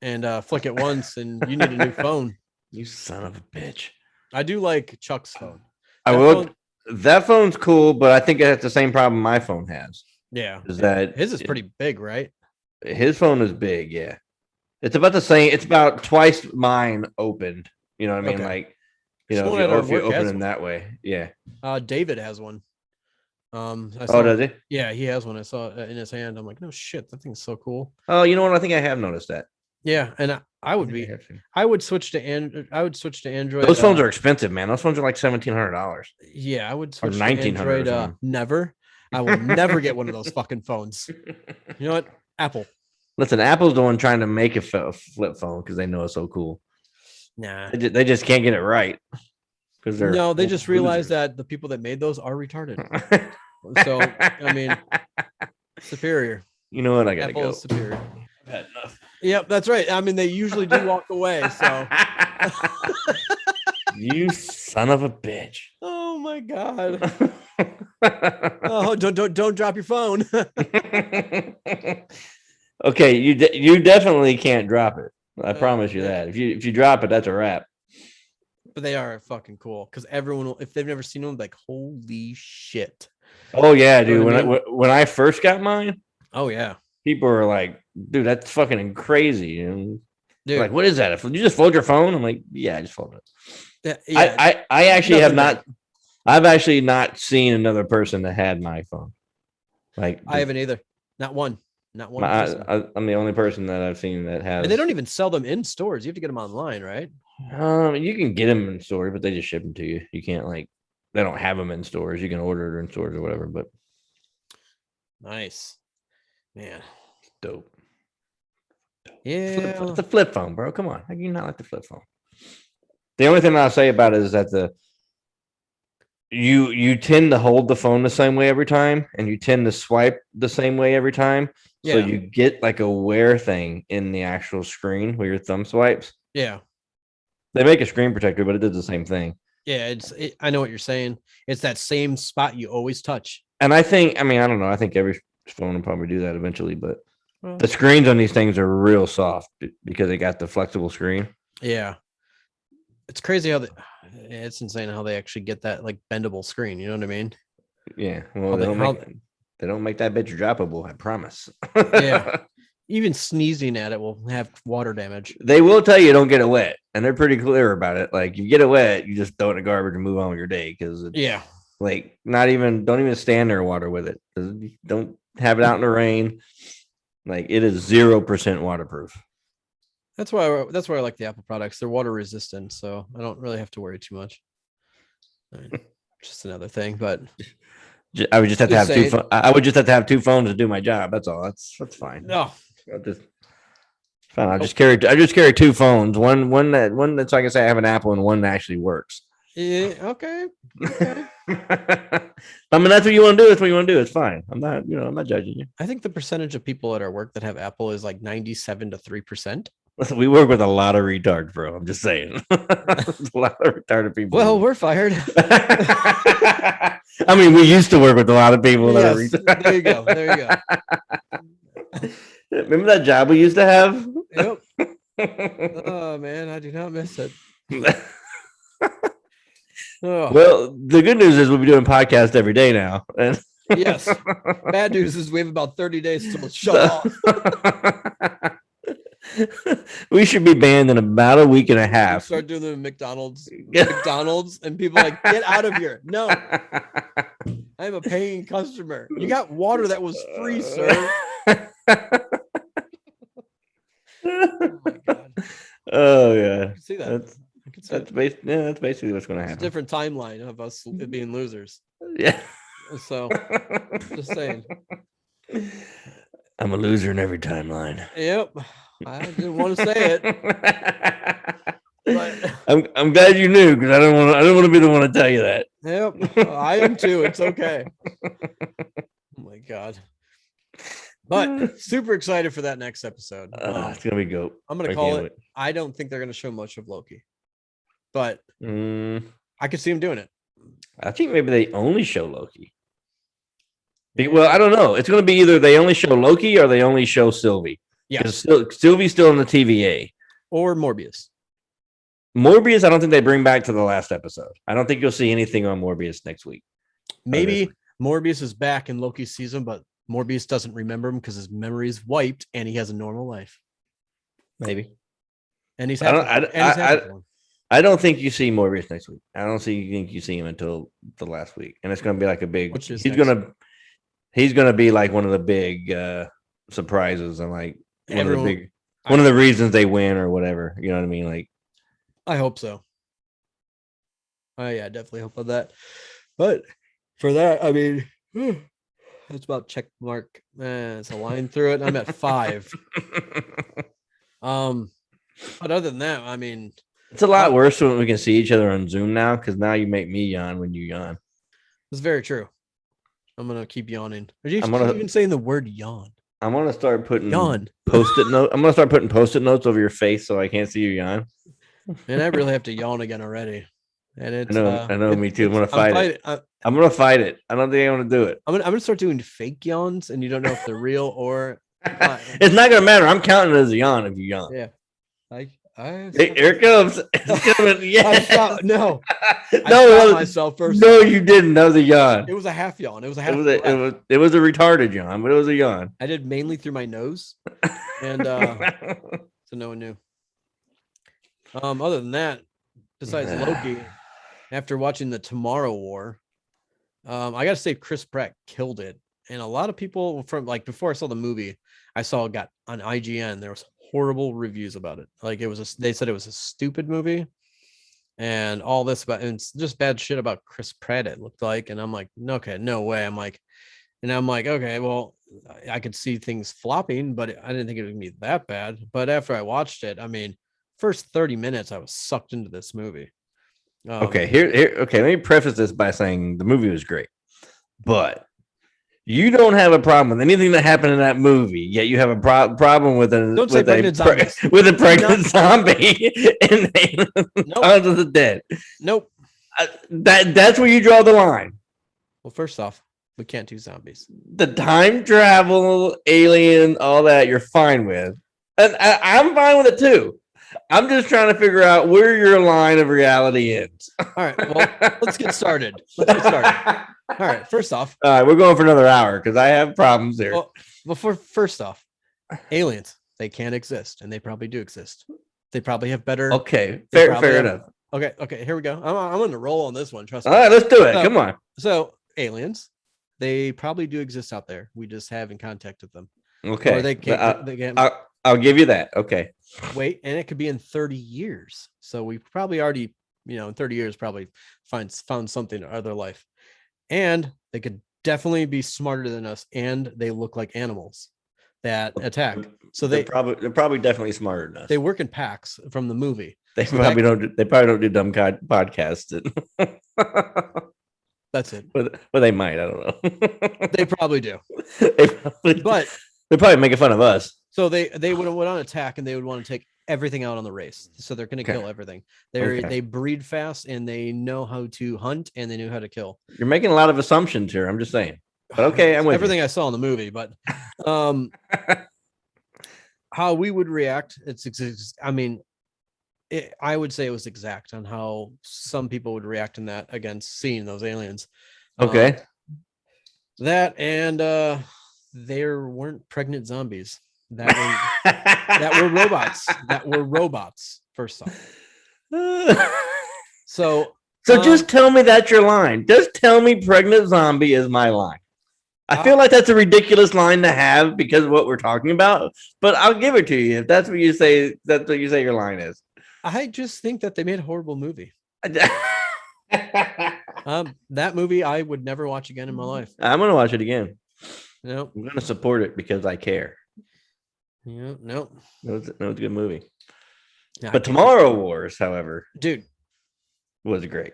and flick it once, and you need a new phone. You son of a bitch. I do like Chuck's phone. That phone's cool, but I think it has the same problem my phone has. Yeah. Is that his is pretty big, right? His phone is big, yeah. It's about the same. It's about twice mine opened. You know what I mean? Okay. Like, if you open it that way. Yeah. David has one. Does he? Yeah, he has one. I saw it in his hand. I'm like, no shit, that thing's so cool. Oh, you know what? I think I have noticed that. Yeah, and I would switch to Android. I would switch to Android. Those phones are expensive, man. Those phones are like $1,700. Yeah, I would switch to Android. Never. I will never get one of those fucking phones. You know what? Apple. Listen, Apple's the one trying to make a flip phone because they know it's so cool. Nah, they just can't get it right. They just realized that the people that made those are retarded. So I mean, superior. You know what? I gotta Apple go. Is superior. I've had enough. Yep, that's right. I mean, they usually do walk away. So you son of a bitch. Oh my god. Oh, don't drop your phone. Okay, you definitely can't drop it. I promise you that. If you drop it, that's a wrap. But they are fucking cool because everyone will, if they've never seen them, like holy shit. Oh yeah, dude. When I first got mine, oh yeah, people were like, "Dude, that's fucking crazy." And like, what is that? If you just fold your phone, I'm like, "Yeah, I just fold it." Yeah, I actually have not. I've actually not seen another person that had my phone. Like I haven't either. Not one. Not one. I'm the only person that I've seen that has. And they don't even sell them in stores. You have to get them online, right? You can get them in stores, but they just ship them to you. You can't they don't have them in stores. You can order it in stores or whatever. But nice, man, dope. Yeah, it's a flip phone, bro. Come on, how can you not like the flip phone? The only thing I'll say about it is that you tend to hold the phone the same way every time, and you tend to swipe the same way every time. Yeah. So you get like a wear thing in the actual screen where your thumb swipes. Yeah. They make a screen protector, but it does the same thing. Yeah, I know what you're saying. It's that same spot you always touch. And I don't know. I think every phone will probably do that eventually, but the screens on these things are real soft because they got the flexible screen. Yeah. It's crazy it's insane how they actually get that like bendable screen. You know what I mean? Yeah. Well, they don't make that bitch droppable. I promise. Yeah. Even sneezing at it will have water damage. They will tell you don't get it wet, and they're pretty clear about it. Like you get it wet, you just throw it in the garbage and move on with your day because like don't even stand there water with it. Don't have it out in the rain. Like it is 0% waterproof. That's why I like the Apple products. They're water resistant, so I don't really have to worry too much. Just another thing, but I would just have to have two. I would just have to have two phones to do my job. That's all. That's fine. No. Fine. I just carry two phones. One that's like I say, I have an Apple and one that actually works. Yeah, okay. I mean, that's what you want to do. That's what you want to do. It's fine. I'm not judging you. I think the percentage of people at our work that have Apple is like 97 to 3%. Listen, we work with a lot of retards, bro. I'm just saying. There's a lot of retarded people. Well, we're fired. I mean, we used to work with a lot of people that are Yes, retarded. there you go. There you go. Remember that job we used to have? Yep. Oh man, I do not miss it. Oh, Well, the good news is we'll be doing podcasts every day now. And yes. Bad news is we have about 30 days till it's shut off. We should be banned in about a week and a We half. start doing them in McDonald's, and people are like, get out of here. No, I'm a paying customer. You got water that was free, sir. Oh my god. Oh yeah. I can see that. That's basically what's going to It's a happen. different timeline of us being losers. Yeah. So just saying. I'm a loser in every timeline. Yep. I didn't want to say it. But I'm glad you knew, because I don't want to be the one to tell you that. yep. I am too. It's okay. Oh my god. But super excited for that next episode. It's gonna be goat. I'm gonna call it. I don't think they're gonna show much of Loki, but I could see him doing it. I think maybe they only show Loki. Well, I don't know. It's gonna be either they only show Loki or they only show Sylvie. Yeah, Sylvie's still in the TVA. or Morbius. Morbius, I don't think they bring back to the last episode. I don't think you'll see anything on Morbius next week. Maybe Morbius is back in Loki's season, but Morbius doesn't remember him because his memory is wiped and he has a normal life. Maybe. And he's happy. I don't think you see Morbius next week. I don't think you see him until the last week, and it's going to be like a big. He's gonna be like one of the big surprises, and like one of the reasons they win or whatever. You know what I mean? Like, I hope so. Yeah, definitely hope of that. But for that, I mean, that's about check mark. It's a line through it. I'm at 5. But other than that, I mean, it's a lot worse when we can see each other on Zoom now, because now you make me yawn when you yawn. It's very true. I'm gonna keep yawning. Are you even saying the word yawn? I'm gonna start putting yawn post-it note. I'm gonna start putting post-it notes over your face so I can't see you yawn. Man, I really have to yawn again already. And it's I know, me too. I'm gonna fight it. I'm gonna fight it. I don't think I'm gonna do it. I'm gonna start doing fake yawns, and you don't know if they're real or not. It's not gonna matter. I'm counting it as a yawn if you yawn. Yeah. Here it comes. It's coming. Yeah. No. Myself first. No, you didn't. That was a yawn. It was a half yawn. It was a half. It was a retarded yawn, but it was a yawn. I did mainly through my nose, and so no one knew. Other than that, besides Loki, after watching the Tomorrow War, I gotta say Chris Pratt killed it, and a lot of people from like before I saw the movie, I saw it got on IGN. There was horrible reviews about it. Like they said it was a stupid movie, and all this about, and it's just bad shit about Chris Pratt. It looked like, and I'm like, okay, no way. I'm like, okay, well, I could see things flopping, but I didn't think it would be that bad. But after I watched it, I mean, first 30 minutes, I was sucked into this movie. Okay, okay. Let me preface this by saying the movie was great, but you don't have a problem with anything that happened in that movie. Yet you have a problem with a pregnant zombie in Dawn of the Dead. Nope. That's where you draw the line. Well, first off, we can't do zombies. The time travel, alien, all that you're fine with, and I'm fine with it too. I'm just trying to figure out where your line of reality ends. All right, well, let's get started. All right, first off. All right, we're going for another hour because I have problems here. Well, first off, aliens, they can't exist, and they probably do exist. They probably have better. Okay, fair enough. Okay, here we go. I'm going to roll on this one. Trust me. All right, let's do it. Come on. So, aliens, they probably do exist out there. We just haven't contacted them. Okay. Or they can't. I'll give you that. Okay. Wait, and it could be in 30 years. So we probably already, in 30 years, probably found something or other life. And they could definitely be smarter than us, and they look like animals. that attack. So they're probably definitely smarter than us. They work in packs from the movie. They probably don't do dumb podcasts. That's it. But they might. I don't know. They probably do. But they're probably making fun of us. So they would want to attack, and they would want to take everything out on the race. So they're going to kill everything. They breed fast, and they know how to hunt, and they know how to kill. You're making a lot of assumptions here. I'm just saying. But okay, I'm with everything you. I saw in the movie. But how we would react, I would say it was exact on how some people would react in that against seeing those aliens. Okay. That and there weren't pregnant zombies that were robots. That were robots. First off. So just tell me that's your line. Just tell me pregnant zombie is my line. I feel like that's a ridiculous line to have because of what we're talking about, but I'll give it to you if that's what you say. That's what you say your line is. I just think that they made a horrible movie. That movie I would never watch again in my life. I'm gonna watch it again. No, I'm gonna support it because I care. Yeah, no, it's a good movie. Yeah, but Tomorrow Wars, however, dude, was great.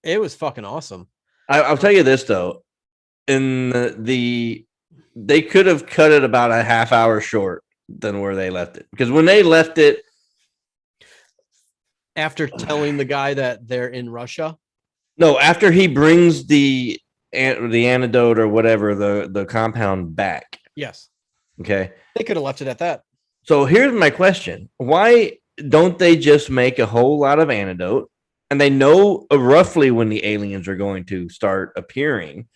It was fucking awesome. I'll tell you this though, in they could have cut it about a half hour short than where they left it, because when they left it after telling the guy that they're in Russia. No, after he brings the antidote or whatever, the compound back. Yes. Okay. They could have left it at that. So here's my question. Why don't they just make a whole lot of antidote, and they know roughly when the aliens are going to start appearing?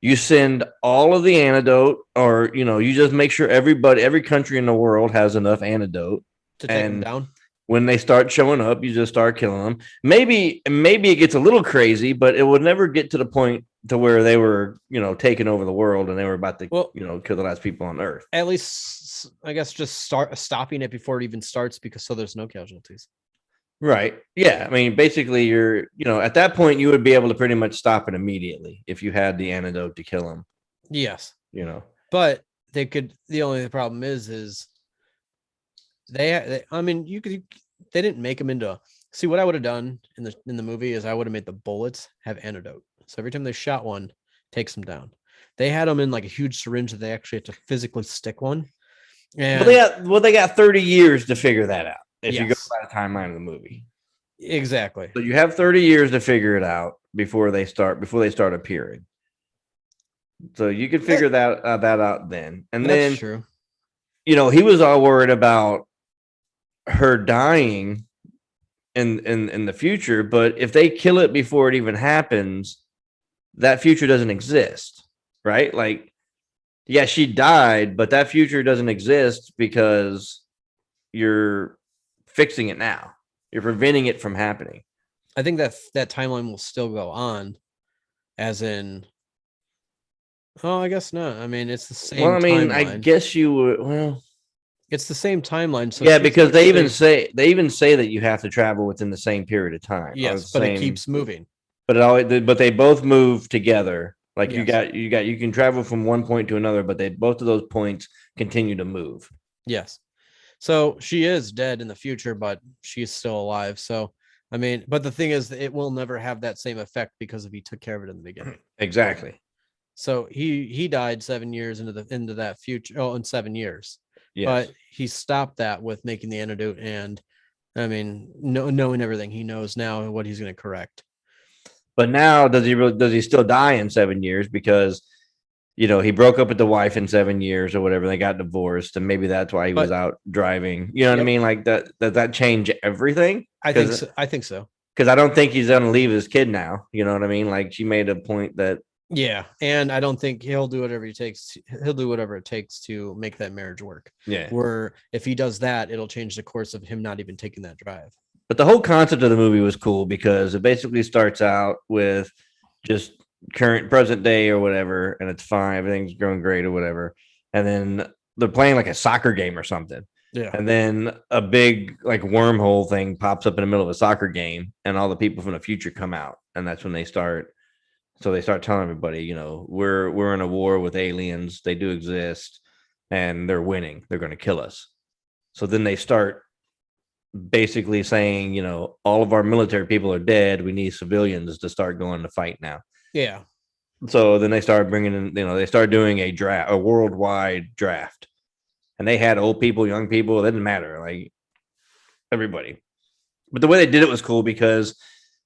You send all of the antidote, or, you just make sure every country in the world has enough antidote to take them down. When they start showing up, you just start killing them. Maybe it gets a little crazy, but it would never get to the point to where they were, taking over the world and they were about to, kill the last people on Earth. At least, I guess, just stopping it before it even starts, because so there's no casualties. Right. Yeah. I mean, basically, you're, at that point, you would be able to pretty much stop it immediately if you had the antidote to kill them. Yes. But they could. The only problem is. They didn't make them into. See, what I would have done in the movie is I would have made the bullets have antidote. So every time they shot one, takes them down. They had them in like a huge syringe that they actually had to physically stick one. And they got 30 years to figure that out. If you go by the timeline of the movie. Exactly. So you have 30 years to figure it out before they start appearing. So you can figure that out then. And that's true. He was all worried about her dying in the future, but if they kill it before it even happens, that future doesn't exist, right? Like, yeah, she died, but that future doesn't exist because you're fixing it now. You're preventing it from happening. I think that timeline will still go on, as in. Oh, I guess not. I mean, it's the same. Well, I mean, timeline. I guess you would. Well, it's the same timeline. So yeah, because they even say that you have to travel within the same period of time. Yes, but it keeps moving. But they both move together. Like yes. you can travel from one point to another, but both of those points continue to move. Yes. So she is dead in the future, but she's still alive. So I mean, but the thing is, it will never have that same effect because he took care of it in the beginning. Exactly. So he died 7 years into that future. Oh, in 7 years. Yes. But he stopped that with making the antidote, and I mean, knowing everything he knows now, what he's going to correct. But now, does he still die in 7 years? Because he broke up with the wife in 7 years or whatever. They got divorced, and maybe that's why he was out driving. You know what I mean? Like that. Does that change everything? I think so. I think so. Because I don't think he's going to leave his kid now. You know what I mean? Like, she made a point that. Yeah, and I don't think he'll do whatever it takes. He'll do whatever it takes to make that marriage work. Yeah. Where if he does that, it'll change the course of him not even taking that drive. But the whole concept of the movie was cool because it basically starts out with just present day or whatever, and it's fine, everything's going great or whatever, and then they're playing like a soccer game or something. Yeah. And then a big like wormhole thing pops up in the middle of a soccer game, and all the people from the future come out, and that's when they start. So they start telling everybody, we're in a war with aliens. They do exist. and they're winning. They're going to kill us. So then they start basically saying, you know, all of our military people are dead. We need civilians to start going to fight now. Yeah. So then they started bringing in, you know, they started doing a worldwide draft. And they had old people, young people. It didn't matter. Like everybody. But the way they did it was cool because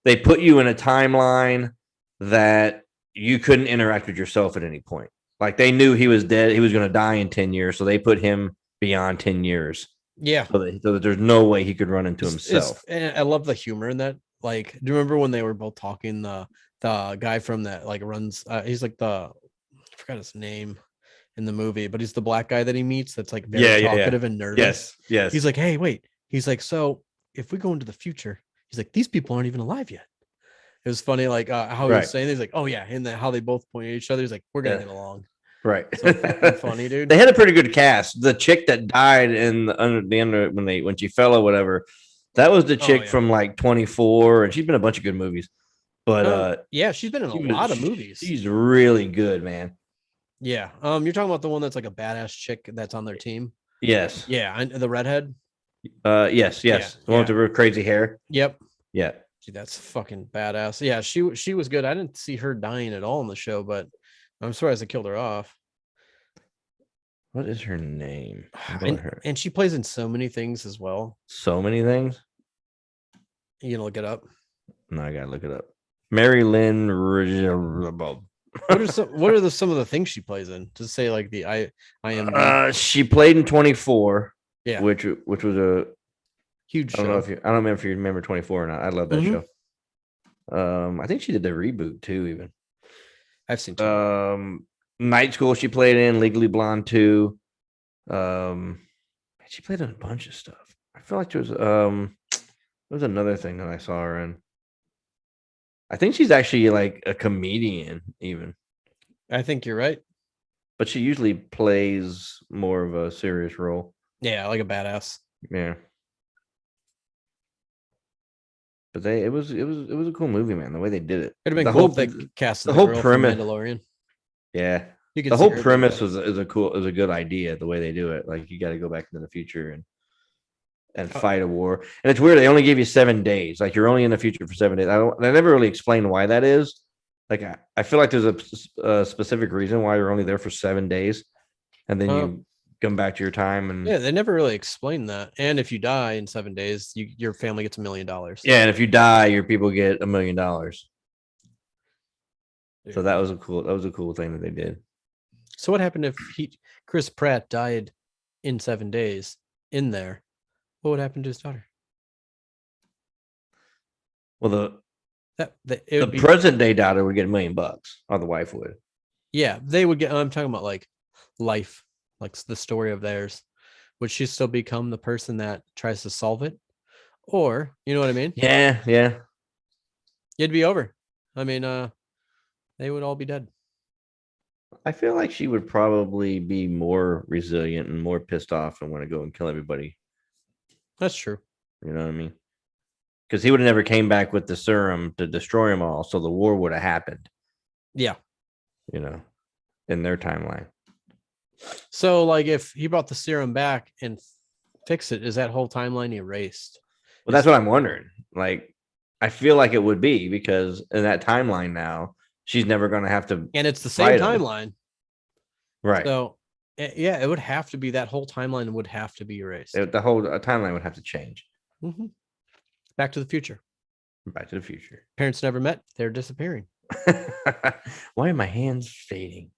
they put you in a timeline that you couldn't interact with yourself at any point. Like they knew he was dead. He was going to die in 10 years. So they put him beyond 10 years. Yeah. So that there's no way he could run into himself. And I love the humor in that. Like, do you remember when they were both talking? The guy from that like runs. He's like I forgot his name in the movie, but he's the black guy that he meets. That's like very talkative and nervous. Yes. Yes. He's like, hey, wait. He's like, so if we go into the future, he's like, these people aren't even alive yet. It was funny, like how he was saying. He's like, oh yeah, and then how they both point at each other. He's like, we're gonna get along. Right. So fucking funny, dude. They had a pretty good cast. The chick that died in the under when she fell or whatever, that was the chick from like 24, and she's been in a bunch of good movies. But yeah, she's been in a lot of movies. She's really good, man. Yeah. You're talking about the one that's like a badass chick that's on their team. Yes. Yeah, and the redhead. Yes. The one with the real crazy hair. Yep. Yeah. Dude, that's fucking badass. Yeah, she was good. I didn't see her dying at all in the show, but I'm surprised they killed her off. What is her name? And she plays in so many things as well. So many things. You gonna look it up? No, I gotta look it up. Mary Lynn. What are some of the things she plays in? Just say like the I am. She played in 24. Yeah, which was a huge. I don't remember if you remember 24 or not. I love that show. I think she did the reboot too. Even I've seen. Night School. She played in Legally Blonde 2. She played in a bunch of stuff. I feel like there was another thing that I saw her in. I think she's actually like a comedian, even. I think you're right. But she usually plays more of a serious role. Yeah, like a badass. Yeah. But it was a cool movie, man. The way they did it. It'd have been cool if they cast the whole premise. Mandalorian. Yeah. The whole premise is a good idea. The way they do it, like you got to go back into the future and fight a war. And it's weird. They only gave you 7 days. Like you're only in the future for 7 days. They never really explained why that is. Like I feel like there's a specific reason why you're only there for 7 days, and then you come back to your time. And yeah, they never really explained that. And if you die in 7 days, your family gets $1 million. Yeah, and if you die, your people get $1 million. So that was a cool thing that they did. So what happened if Chris Pratt died in 7 days in there? What would happen to his daughter? Well, the present day daughter would get $1 million, or the wife would. Yeah, they would get. I'm talking about like life, like the story of theirs. Would she still become the person that tries to solve it, or you know what I mean? Yeah. It'd be over. I mean, they would all be dead. I feel like she would probably be more resilient and more pissed off and want to go and kill everybody. That's true. You know what I mean? Because he would have never came back with the serum to destroy them all, so the war would have happened. Yeah. You know, in their timeline. So, like, if he brought the serum back and fix it, is that whole timeline erased? Well, that's what I'm wondering. Like, I feel like it would be, because in that timeline now, she's never going to have to. And it's the same timeline. Right. So, yeah, it would have to be, that whole timeline would have to be erased. The whole timeline would have to change. Mm-hmm. Back to the Future. Back to the Future. Parents never met. They're disappearing. Why are my hands fading?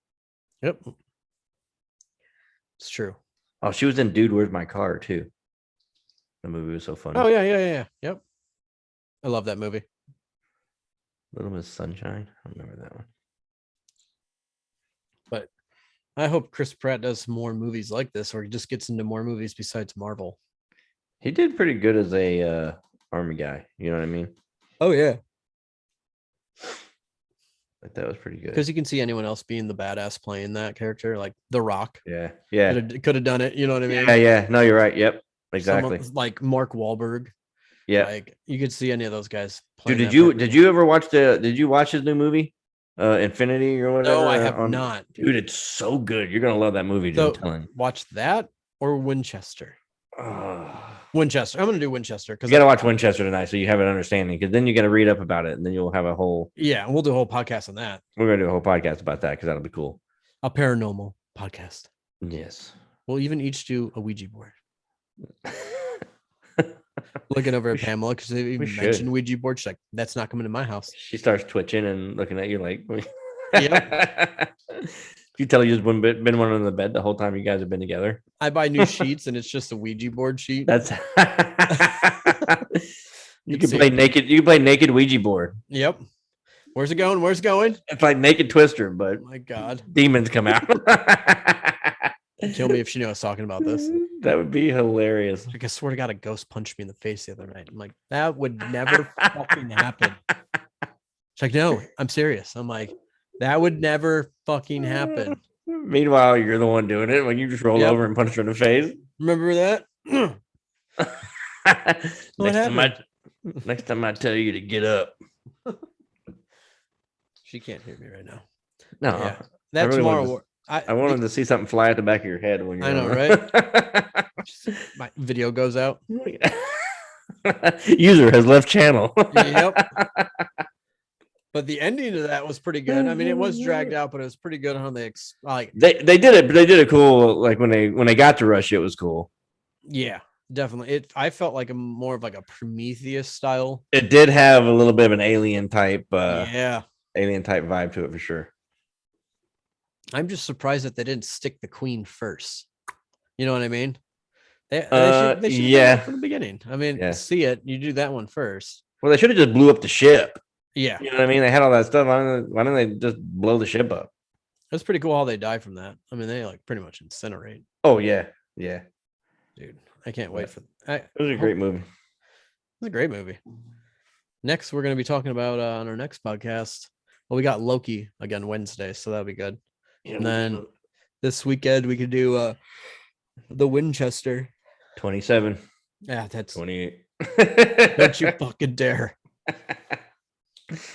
Yep. It's true. Oh, she was in Dude, Where's My Car, too. The movie was so funny. Oh, yeah. Yep. I love that movie. Little Miss Sunshine. I remember that one. But I hope Chris Pratt does more movies like this, or he just gets into more movies besides Marvel. He did pretty good as a army guy. You know what I mean? Oh, yeah. Like, that was pretty good. Because you can see anyone else being the badass playing that character, like The Rock. Yeah. Could have done it. You know what I mean? Yeah. No, you're right. Yep. Exactly. Someone like Mark Wahlberg. Yeah. Like you could see any of those guys playing. Dude, did you watch his new movie? Infinity or whatever. No, I have not. Dude, it's so good. You're gonna love that movie, dude. I'm So telling you. watch that or Winchester. Oh. Winchester. I'm gonna do Winchester You because got to watch Winchester tonight so you have an understanding. Because then you got to read up about it, and then you'll have a whole. yeah, we'll do a whole podcast on that. We're gonna do a whole podcast about that because that'll be cool. A paranormal podcast. Yes. We'll even each do a Ouija board. Looking over at Pamela because they even mentioned Ouija board. She's like, "That's not coming to my house." She starts twitching and looking at you like, Yep. You tell you just been one on the bed the whole time you guys have been together. I buy new sheets and it's just a Ouija board sheet. That's you can play naked. You can play naked Ouija board. Yep. Where's it going? Where's it going? It's like Naked Twister, but oh my God, demons come out. Kill me if she knew I was talking about this. That would be hilarious. Like, I swear to God, a ghost punched me in the face the other night. I'm like, that would never fucking happen. She's like, no, I'm serious. I'm like, that would never fucking happen. Meanwhile, you're the one doing it when you just roll over and punch her in the face. Remember that? Next time I tell you to get up. She can't hear me right now. No, yeah. That really tomorrow. I wanted to see something fly at the back of your head when you're. I know, right? My video goes out. User has left channel. Yep. But the ending of that was pretty good. I mean, it was dragged out, but it was pretty good. How they they did it. They did it cool. Like when they got to Russia, it was cool. Yeah, definitely. I felt like more of like a Prometheus style. It did have a little bit of an alien type. Alien type vibe to it for sure. I'm just surprised that they didn't stick the queen first. You know what I mean? They should have from the beginning. I mean, see it. You do that one first. Well, they should have just blew up the ship. Yeah. You know what I mean? They had all that stuff. Why didn't they just blow the ship up? It's pretty cool how they die from that. I mean, they like pretty much incinerate. Oh, yeah. Yeah. Dude, I can't wait for it. It was a great movie. It was a great movie. Next, we're going to be talking about on our next podcast. Well, we got Loki again Wednesday, so that'll be good. Yeah, and then this weekend we could do the Winchester. 27. Yeah, that's 28. Don't you fucking dare.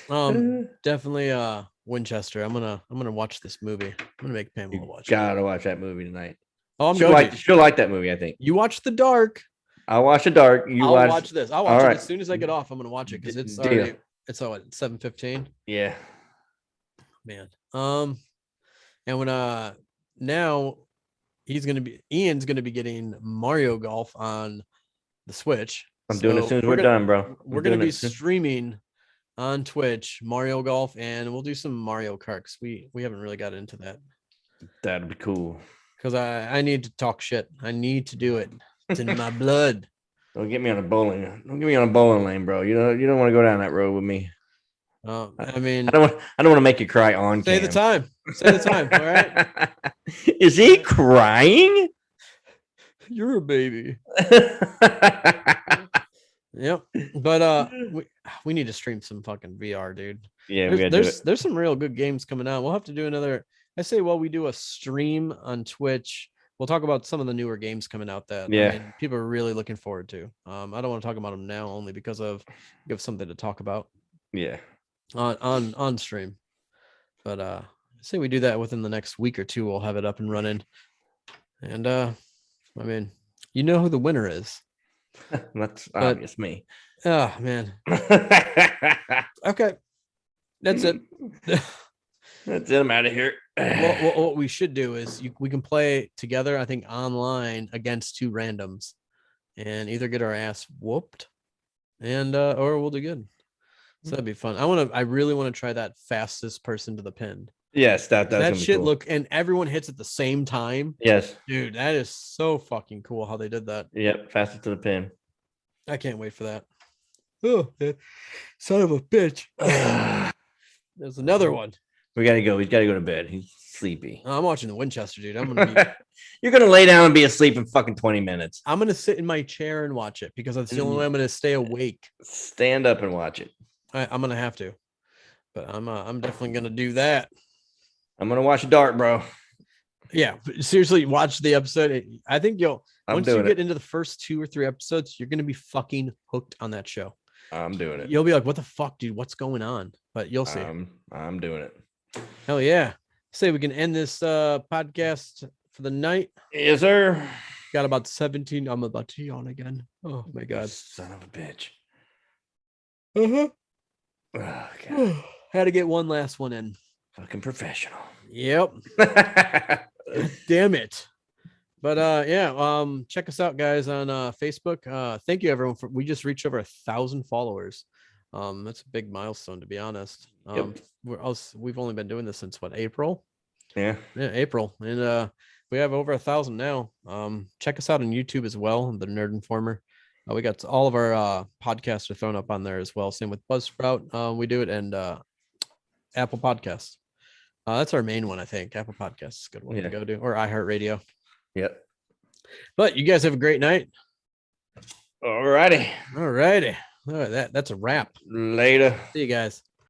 Definitely Winchester. I'm gonna watch this movie. I'm gonna make Pamela watch it. Gotta watch that movie tonight. Oh, she'll like that movie, I think. You watch The Dark. I'll watch The Dark. I'll watch this. I'll watch it as soon as I get off. I'm gonna watch it because it's already it's 7:15. Yeah. Man. And when now Ian's gonna be getting Mario Golf on the Switch. I'm doing it as soon as we're done, bro. We're gonna be streaming on Twitch Mario Golf, and we'll do some Mario Kart. We haven't really got into that. That'd be cool. Because I need to talk shit. I need to do it. It's in my blood. Don't get me on a bowling. Don't get me on a bowling lane, bro. You don't want to go down that road with me. I mean, I don't want to make you cry on. Say the time. Say the time. All right. Is he crying? You're a baby. Yep. But we need to stream some fucking VR, dude. Yeah, there's some real good games coming out. We'll have to do another. I say while we do a stream on Twitch, we'll talk about some of the newer games coming out that people are really looking forward to. I don't want to talk about them now only because of give something to talk about. Yeah. On stream. But I say we do that within the next week or two. We'll have it up and running. And I mean, you know who the winner is. That's obvious, me. Oh man. Okay. That's it. That's it. I'm out of here. What we should do is we can play together, I think, online against two randoms and either get our ass whooped and or we'll do good. So that'd be fun. I really want to try that fastest person to the pin. Yes, that shit cool. Look, and everyone hits at the same time. Yes. Dude, that is so fucking cool how they did that. Yep, fastest to the pin. I can't wait for that. Oh, son of a bitch. There's another one. We gotta go. He's gotta go to bed. He's sleepy. I'm watching the Winchester, dude. I'm gonna be You're gonna lay down and be asleep in fucking 20 minutes. I'm gonna sit in my chair and watch it because that's the only way I'm gonna stay awake. Stand up and watch it. I'm gonna have to. But I'm definitely gonna do that. I'm gonna watch Dark, bro. Yeah, seriously, watch the episode. I think once you get into the first 2 or 3 episodes, you're gonna be fucking hooked on that show. I'm doing it. You'll be like, "What the fuck, dude? What's going on?" But you'll see. I'm doing it. Hell yeah. Say we can end this podcast for the night. Yes, sir. Got about 17. I'm about to yawn again. Oh my god. Son of a bitch. Uh-huh. Oh, God. Had to get one last one in. Fucking professional. Yep. God damn it. But check us out, guys, on Facebook. Thank you everyone we just reached over 1,000 followers. That's a big milestone, to be honest. Yep. We've only been doing this since what, April? Yeah, April. And we have over 1,000 now. Check us out on YouTube as well, the Nerd Informer. We got all of our podcasts are thrown up on there as well. Same with Buzzsprout. We do it, and Apple Podcasts. That's our main one, I think. Apple Podcasts is a good one to go to, or iHeartRadio. Yep. But you guys have a great night. All righty. All right, that's a wrap. Later. See you guys.